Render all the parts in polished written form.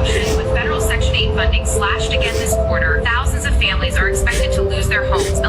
option. With federal Section 8 funding slashed again this quarter, thousands of families are expected to lose their homes.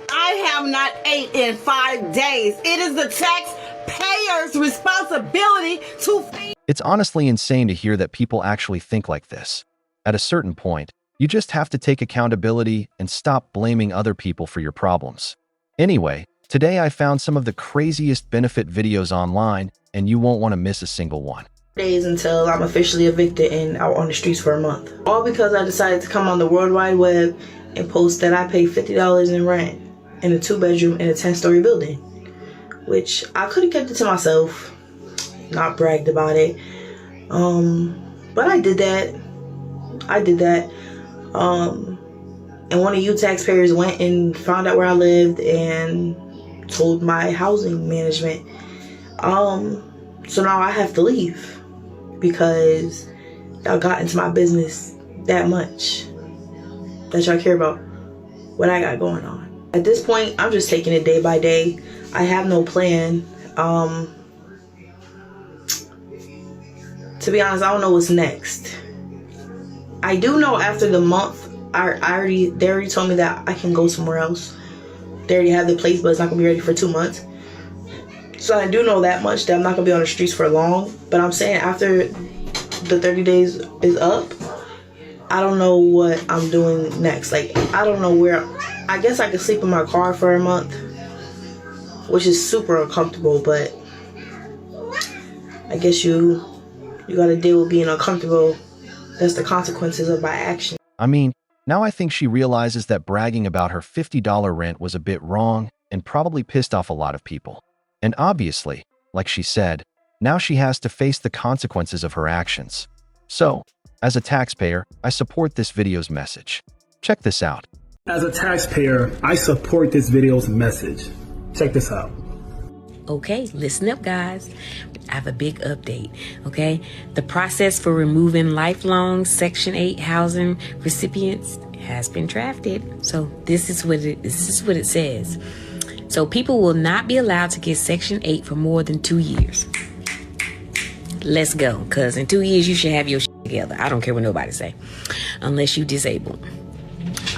I have not ate in 5 days. It is the taxpayer's responsibility to feed. It's honestly insane to hear that people actually think like this. At a certain point, you just have to take accountability and stop blaming other people for your problems. Anyway, today I found some of the craziest benefit videos online, and you won't want to miss a single one. Days until I'm officially evicted and out on the streets for a month. All because I decided to come on the World Wide Web and post that I pay $50 in rent in a 2-bedroom in a 10-story building, which I could have kept it to myself, not bragged about it. But I did that. And one of you taxpayers went and found out where I lived and told my housing management. So now I have to leave because y'all got into my business that much, that y'all care about what I got going on. At this point, I'm just taking it day by day. I have no plan. To be honest, I don't know what's next. I do know after the month, they already told me that I can go somewhere else. They already have the place, but it's not gonna be ready for 2 months. So I do know that much, that I'm not gonna be on the streets for long. But I'm saying after the 30 days is up, I don't know what I'm doing next. Like, I don't know where. I guess I could sleep in my car for a month, which is super uncomfortable, but I guess you gotta deal with being uncomfortable. That's the consequences of my action. I mean, now I think she realizes that bragging about her $50 rent was a bit wrong and probably pissed off a lot of people. And obviously, like she said, now she has to face the consequences of her actions. So, as a taxpayer, I support this video's message. Check this out. As a taxpayer, I support this video's message. Check this out. Okay, listen up, guys. I have a big update, okay? The process for removing lifelong Section 8 housing recipients has been drafted. So this is what it says. So people will not be allowed to get Section 8 for more than 2 years. Let's go, because in 2 years you should have your shit together. I don't care what nobody say, unless you disabled.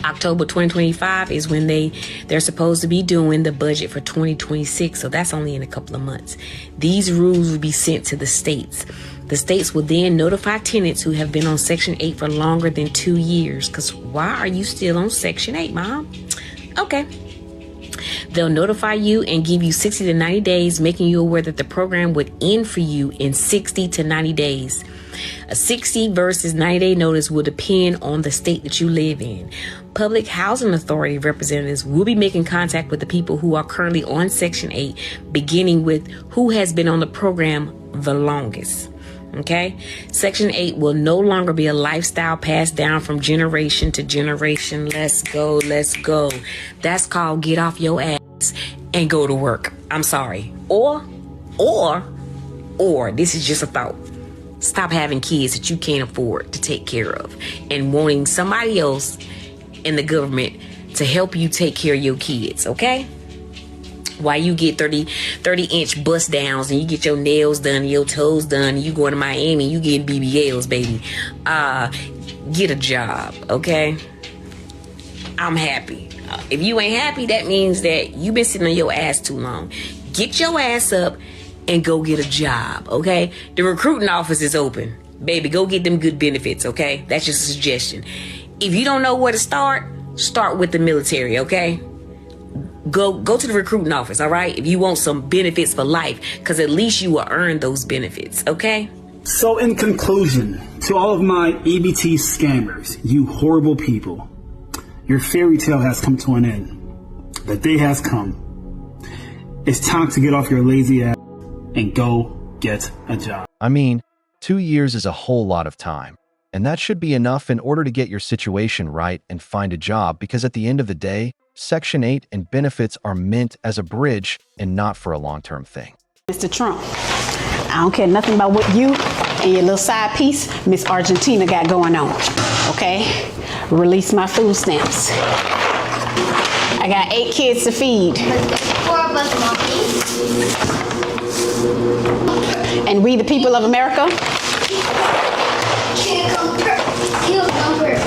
October 2025 is when they're supposed to be doing the budget for 2026, so that's only in a couple of months. These rules will be sent to the states. The states will then notify tenants who have been on Section 8 for longer than 2 years. Because why are you still on Section 8, Mom? Okay. They'll notify you and give you 60 to 90 days, making you aware that the program would end for you in 60 to 90 days. A 60 versus 90-day notice will depend on the state that you live in. Public Housing Authority representatives will be making contact with the people who are currently on Section 8, beginning with who has been on the program the longest. Okay? Section 8 will no longer be a lifestyle passed down from generation to generation. Let's go, let's go. That's called get off your ass and go to work. I'm sorry. Or, this is just a thought. Stop having kids that you can't afford to take care of and wanting somebody else in the government to help you take care of your kids, okay? While you get 30-inch bust downs and you get your nails done and your toes done and you going to Miami, you getting BBLs, baby. Get a job, okay? I'm happy. If you ain't happy, that means that you've been sitting on your ass too long. Get your ass up and go get a job, okay? The recruiting office is open. Baby, go get them good benefits, okay? That's just a suggestion. If you don't know where to start with the military, okay? Go to the recruiting office, all right? If you want some benefits for life, because at least you will earn those benefits, okay? So in conclusion, to all of my EBT scammers, you horrible people, your fairy tale has come to an end. The day has come. It's time to get off your lazy ass and go get a job. I mean, 2 years is a whole lot of time, and that should be enough in order to get your situation right and find a job, because at the end of the day, Section 8 and benefits are meant as a bridge and not for a long-term thing. Mr. Trump, I don't care nothing about what you and your little side piece, Miss Argentina, got going on, okay? Release my food stamps. I got 8 kids to feed. 4 of us, Mommy. And we the people of America. Can't come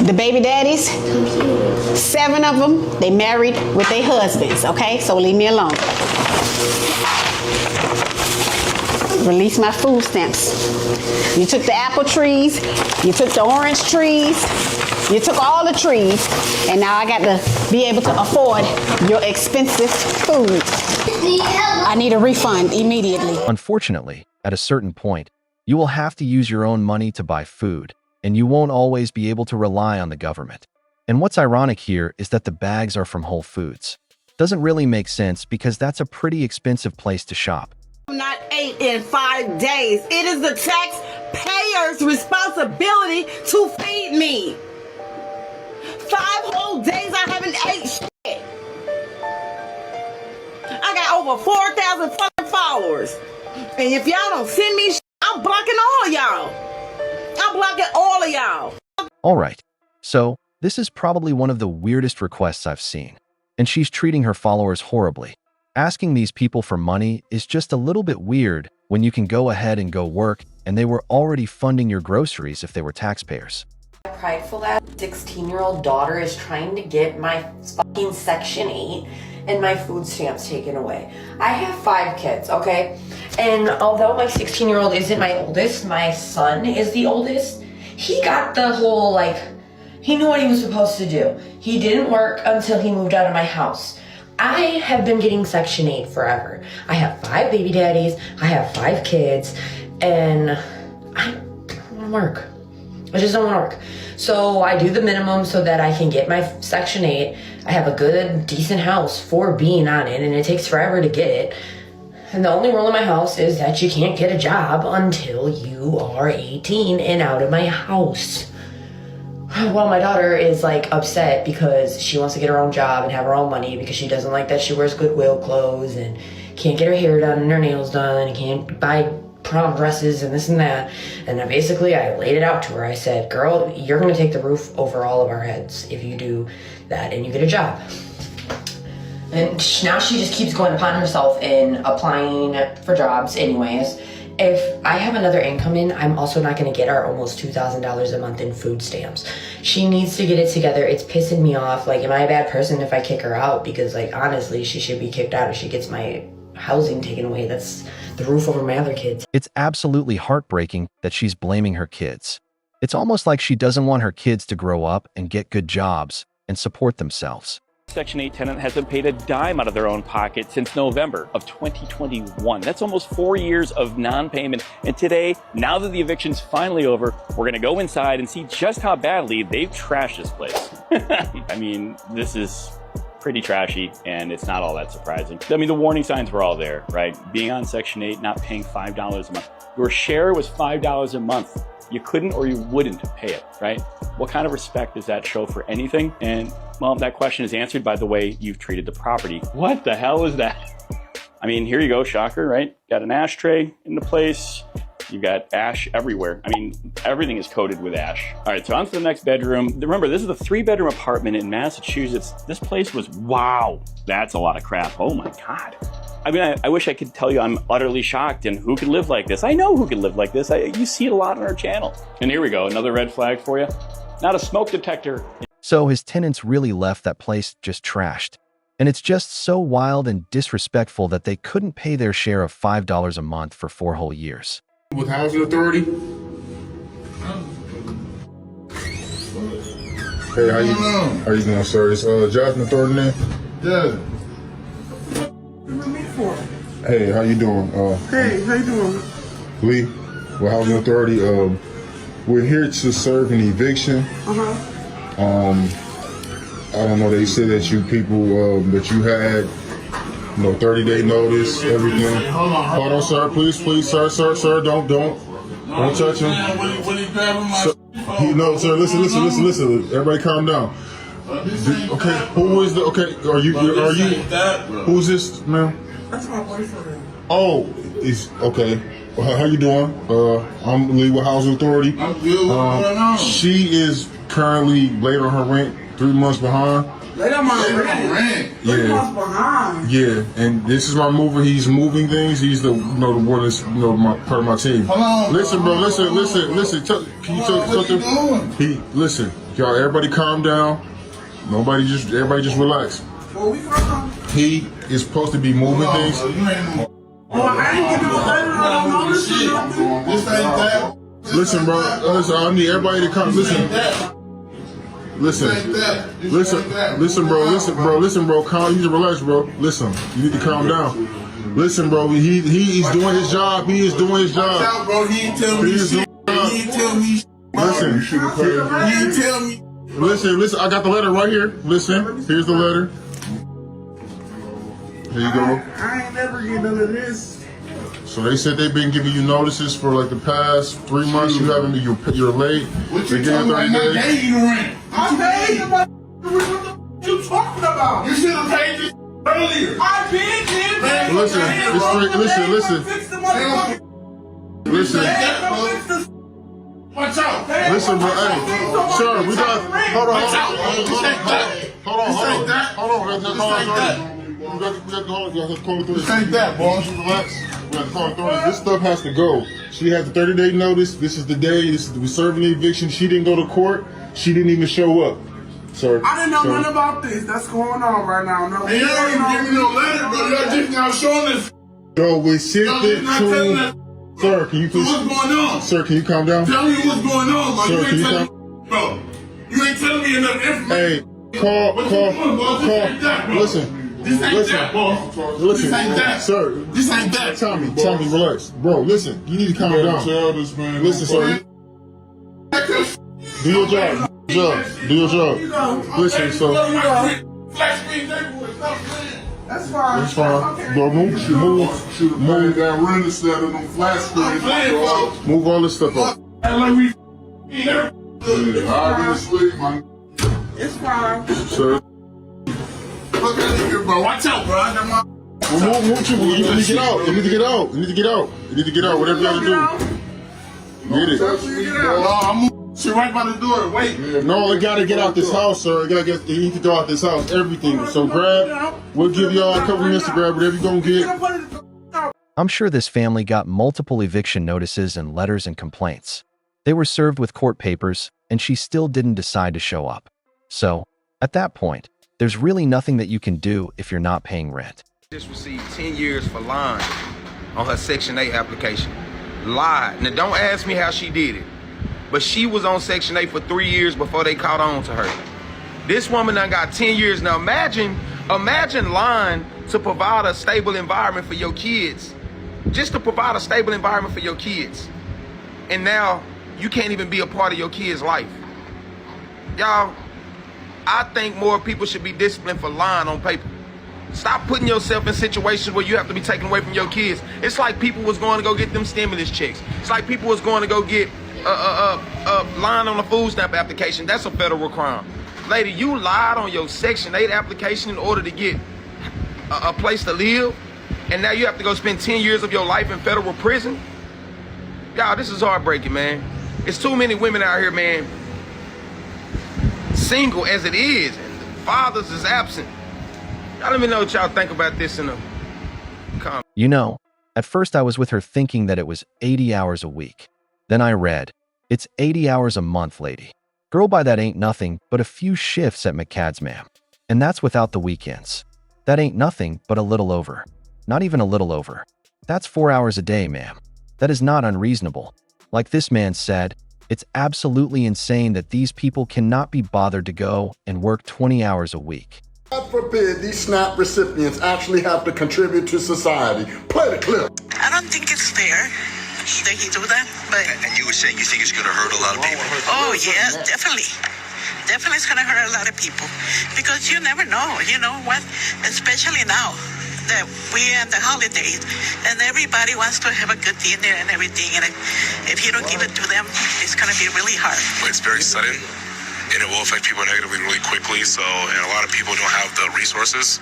The baby daddies, 7 of them, they married with their husbands, okay? So leave me alone. Release my food stamps. You took the apple trees, you took the orange trees, you took all the trees, and now I got to be able to afford your expensive food. I need a refund immediately. Unfortunately, at a certain point, you will have to use your own money to buy food, and you won't always be able to rely on the government. And what's ironic here is that the bags are from Whole Foods. Doesn't really make sense because that's a pretty expensive place to shop. I'm not ate in 5 days. It is the taxpayer's responsibility to feed me. 5 whole days I haven't ate shit. I got over 4,000 fucking followers. And if y'all don't send me shit, I'm blocking all of y'all. I'm blocking all of y'all. Alright, so this is probably one of the weirdest requests I've seen. And she's treating her followers horribly. Asking these people for money is just a little bit weird when you can go ahead and go work and they were already funding your groceries if they were taxpayers. Prideful ass 16-year-old daughter is trying to get my fucking Section 8 and my food stamps taken away. I have 5 kids, okay? And although my 16-year-old isn't my oldest, my son is the oldest, he got the whole, like, he knew what he was supposed to do. He didn't work until he moved out of my house. I have been getting Section 8 forever. I have 5 baby daddies, I have 5 kids, and I don't want to work. I just don't want to work. So I do the minimum so that I can get my Section 8. I have a good, decent house for being on it, and it takes forever to get it. And the only rule in my house is that you can't get a job until you are 18 and out of my house. Well, my daughter is like upset because she wants to get her own job and have her own money because she doesn't like that she wears Goodwill clothes and can't get her hair done and her nails done and can't buy prom dresses and this and that. And then basically I laid it out to her. I said, girl, you're going to take the roof over all of our heads if you do that and you get a job. And now she just keeps going upon herself and applying for jobs anyways. If I have another income in, I'm also not going to get her almost $2,000 a month in food stamps. She needs to get it together. It's pissing me off. Like, am I a bad person if I kick her out? Because, like, honestly, she should be kicked out if she gets my housing taken away. That's the roof over my other kids. It's absolutely heartbreaking that she's blaming her kids. It's almost like she doesn't want her kids to grow up and get good jobs and support themselves. Section 8 tenant hasn't paid a dime out of their own pocket since November of 2021. That's almost 4 years of non-payment. And today, now that the eviction's finally over, we're going to go inside and see just how badly they've trashed this place. I mean, this is pretty trashy, and it's not all that surprising. I mean, the warning signs were all there, right? Being on Section 8, not paying $5 a month. Your share was $5 a month. You couldn't or you wouldn't pay it, right? What kind of respect does that show for anything? And, well, that question is answered by the way you've treated the property. What the hell is that? I mean, here you go, shocker, right? Got an ashtray in the place. You got ash everywhere. I mean, everything is coated with ash. All right, so on to the next bedroom. Remember, this is a 3-bedroom apartment in Massachusetts. This place was, wow, that's a lot of crap. Oh my God. I mean, I wish I could tell you I'm utterly shocked and who could live like this. I know who could live like this. You see it a lot on our channel. And here we go, another red flag for you. Not a smoke detector. So his tenants really left that place just trashed. And it's just so wild and disrespectful that they couldn't pay their share of $5 a month for 4 whole years. With housing authority? Hey, how you doing, sir? It's Johnson Authority name? Yeah. Hey, how you doing? Hey, how you doing? Lee, with Housing Authority. We're here to serve an eviction. I don't know, they said that you people, that you had, 30-day notice, everything. Hold on, sir, please, sir, don't touch him. Sir, listen, everybody calm down. Okay, who is are you, who's this, ma'am? That's my boyfriend. Oh, he's okay. How you doing? I'm Lee with Housing Authority. I'm good. What's going on? She is currently late on her rent, 3 months behind. They got my rent. Yeah. Behind. Yeah, and this is my mover. He's moving things. He's the the one that's my part of my team. Hold on, listen, bro. Listen. Can you tell something? Listen, y'all. Everybody, calm down. Everybody just relax. Well, we come. He is supposed to be moving things. Oh, I ain't getting no letter. I don't know this shit. This ain't that. Listen, bro. Listen, I need everybody to come. Listen, bro. Calm. You need to relax, bro. Listen, you need to calm down. Listen, bro. He's doing his job. He is doing his job. Watch out, bro. He ain't tell me shit. He ain't tell me shit. Listen. He ain't tell me. Listen. I got the letter right here. Listen. Here's the letter. Here you go. I ain't never get none of this. So they said they've been giving you notices for like the past 3 months. You haven't. You're late. What you talking about? I paid you the rent. I paid you. What you talking about? You should have paid this earlier. I did. Listen. Watch out. Listen, bro. Hey, sir, we got. Hold on. We got to call authorities. Take that, boss. Relax. We got to call authorities. This stuff has to go. She has a 30-day notice. This is the day. We're serving the eviction. She didn't go to court. She didn't even show up. Sir. I didn't know nothing about this. That's going on right now. No. And you don't even give me no letter, bro. Y'all just now showing this. Yo, we sent it to. Sir, can you please? What's going on? Sir, can you calm down? Tell me what's going on, bro. Sir, You ain't telling me, bro. You ain't telling me enough information. Hey, call. Listen. This ain't that, boss. Listen, This ain't that. Sir. This ain't that. Tommy, relax. Bro, listen. You need to calm down. Tell this man. Listen, sir. Do your job. Do your job. Listen, so. That's fine. It's fine. Bro, move that rent instead of them flat screens. Move all this stuff up. Obviously, it's fine. Sir. Look at here, bro. Watch out, bro. I got my. Move you. You need to get out. You need to get out. You need to get out. You need to get out. Whatever you gotta do. Get it. I'm moving shit right by the door. Wait. No, you gotta get out this house, sir. You need to go out this house. Everything. So grab. We'll give y'all a couple minutes to grab whatever you're gonna get. I'm sure this family got multiple eviction notices and letters and complaints. They were served with court papers, and she still didn't decide to show up. So, at that point, there's really nothing that you can do if you're not paying rent. Just received 10 years for lying on her Section 8 application. Lied. Now, don't ask me how she did it, but she was on Section 8 for 3 years before they caught on to her. This woman done got 10 years. Now, imagine lying to provide a stable environment for your kids. Just to provide a stable environment for your kids. And now, you can't even be a part of your kid's life. Y'all, I think more people should be disciplined for lying on paper. Stop putting yourself in situations where you have to be taken away from your kids. It's like people was going to go get them stimulus checks. It's like people was going to go get lying on a food stamp application. That's a federal crime. Lady, you lied on your Section 8 application in order to get a place to live, and now you have to go spend 10 years of your life in federal prison? Y'all, this is heartbreaking, man. It's too many women out here, man, single as it is, and the fathers is absent. Y'all let me know what y'all think about this in the comments. You know, at first I was with her thinking that it was 80 hours a week. Then I read, it's 80 hours a month, lady. Girl, by that ain't nothing but a few shifts at McCad's, ma'am. And that's without the weekends. That ain't nothing but a little over. Not even a little over. That's 4 hours a day, ma'am. That is not unreasonable. Like this man said, it's absolutely insane that these people cannot be bothered to go and work 20 hours a week. God forbid these SNAP recipients actually have to contribute to society. Play the clip. I don't think it's fair that he do that, but... And you were saying you think it's going to hurt a lot of people? Oh, yes, definitely. Definitely it's going to hurt a lot of people. Because you never know, you know what? Especially now that we're at the holidays and everybody wants to have a good dinner and everything. And if you don't give it to them, it's going to be really hard. But it's very sudden. and it will affect people negatively really quickly. So, and a lot of people don't have the resources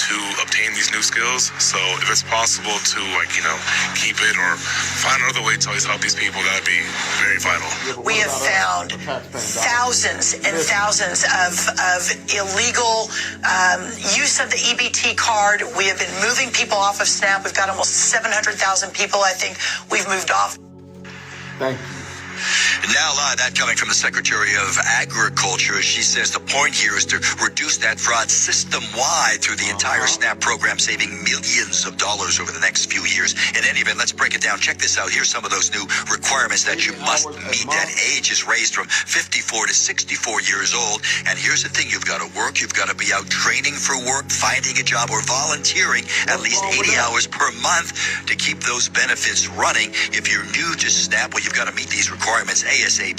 to obtain these new skills. So if it's possible to, like, you know, keep it or find another way to always help these people, that'd be very vital. We have found thousands and thousands of illegal use of the EBT card. We have been moving people off of SNAP. We've got almost 700,000 people, I think, we've moved off. Thank you. Now, that coming from the Secretary of Agriculture. She says the point here is to reduce that fraud system-wide through the entire SNAP program, saving millions of dollars over the next few years. In any event, let's break it down. Check this out. Here's some of those new requirements that you must meet. That age is raised from 54 to 64 years old. And here's the thing. You've got to work. You've got to be out training for work, finding a job, or volunteering at least 80 hours per month to keep those benefits running. If you're new to SNAP, well, you've got to meet these requirements ASAP.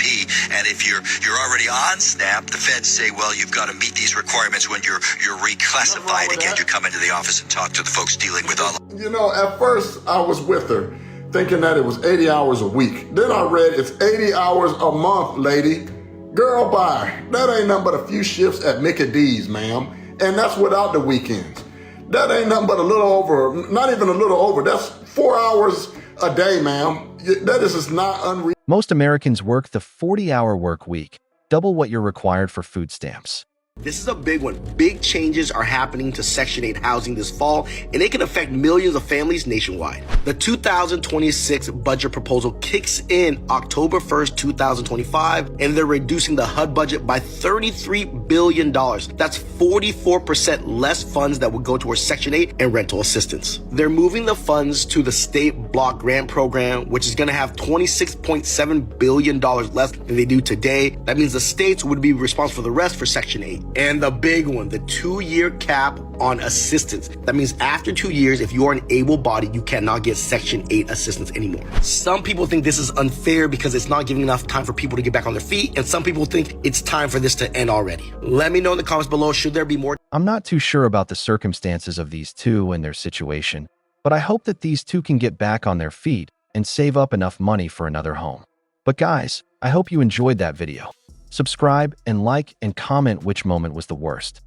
And if you're already on SNAP, the feds say, well, you've got to meet these requirements when you're reclassified again. You come into the office and talk to the folks dealing with all. You know, at first I was with her thinking that it was 80 hours a week. Then I read it's 80 hours a month, lady. Girl, bye. That ain't nothing but a few shifts at Mickey D's, ma'am. And that's without the weekends. That ain't nothing but a little over, not even a little over. That's 4 hours a day, ma'am. That is just not unreal. Most Americans work the 40-hour work week, double what you're required for food stamps. This is a big one. Big changes are happening to Section 8 housing this fall, and it can affect millions of families nationwide. The 2026 budget proposal kicks in October 1st, 2025, and they're reducing the HUD budget by $33 billion. That's 44% less funds that would go towards Section 8 and rental assistance. They're moving the funds to the state block grant program, which is going to have $26.7 billion less than they do today. That means the states would be responsible for the rest for Section 8. And the big one, the 2-year cap on assistance. That means after 2 years, if you are an able-bodied, you cannot get Section 8 assistance anymore. Some people think this is unfair because it's not giving enough time for people to get back on their feet, and some people think it's time for this to end already. Let me know in the comments below, should there be more? I'm not too sure about the circumstances of these two and their situation, but I hope that these two can get back on their feet and save up enough money for another home. But guys, I hope you enjoyed that video. Subscribe and like and comment which moment was the worst.